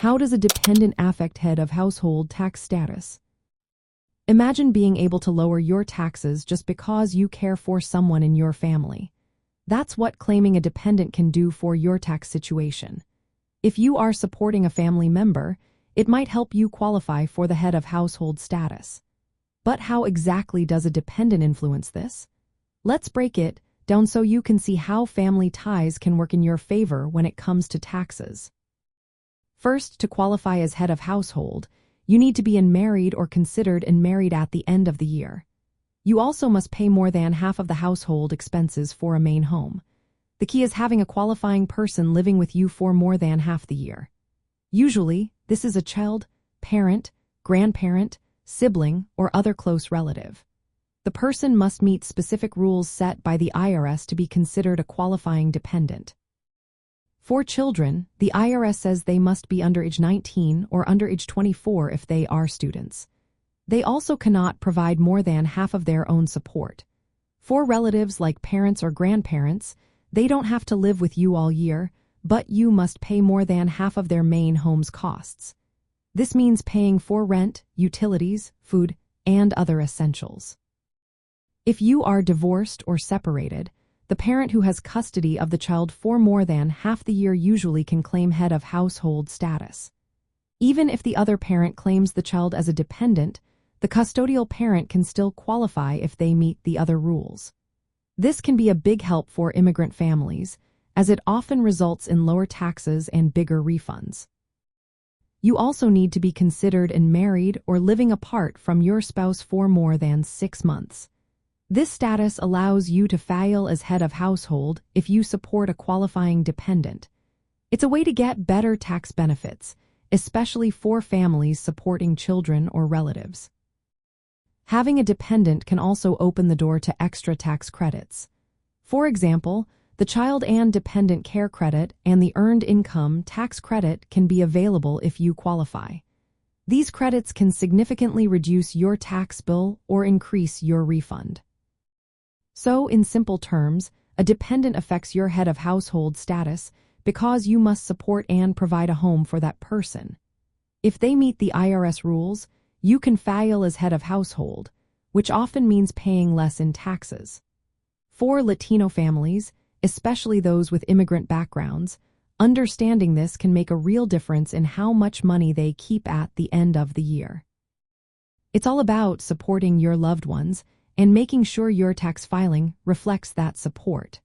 How does a dependent affect head of household tax status? Imagine being able to lower your taxes just because you care for someone in your family. That's what claiming a dependent can do for your tax situation. If you are supporting a family member, it might help you qualify for the head of household status. But how exactly does a dependent influence this? Let's break it down so you can see how family ties can work in your favor when it comes to taxes. First, to qualify as head of household, you need to be married or considered married at the end of the year. You also must pay more than half of the household expenses for a main home. The key is having a qualifying person living with you for more than half the year. Usually, this is a child, parent, grandparent, sibling, or other close relative. The person must meet specific rules set by the IRS to be considered a qualifying dependent. For children, the IRS says they must be under age 19 or under age 24 if they are students. They also cannot provide more than half of their own support. For relatives like parents or grandparents, they don't have to live with you all year, but you must pay more than half of their main home's costs. This means paying for rent, utilities, food, and other essentials. If you are divorced or separated, the parent who has custody of the child for more than half the year usually can claim head of household status. Even if the other parent claims the child as a dependent, the custodial parent can still qualify if they meet the other rules. This can be a big help for immigrant families, as it often results in lower taxes and bigger refunds. You also need to be considered married or living apart from your spouse for more than 6 months. This status allows you to file as head of household if you support a qualifying dependent. It's a way to get better tax benefits, especially for families supporting children or relatives. Having a dependent can also open the door to extra tax credits. For example, the Child and Dependent Care Credit and the Earned Income Tax Credit can be available if you qualify. These credits can significantly reduce your tax bill or increase your refund. So, in simple terms, a dependent affects your head of household status because you must support and provide a home for that person. If they meet the IRS rules, you can file as head of household, which often means paying less in taxes. For Latino families, especially those with immigrant backgrounds, understanding this can make a real difference in how much money they keep at the end of the year. It's all about supporting your loved ones and making sure your tax filing reflects that support.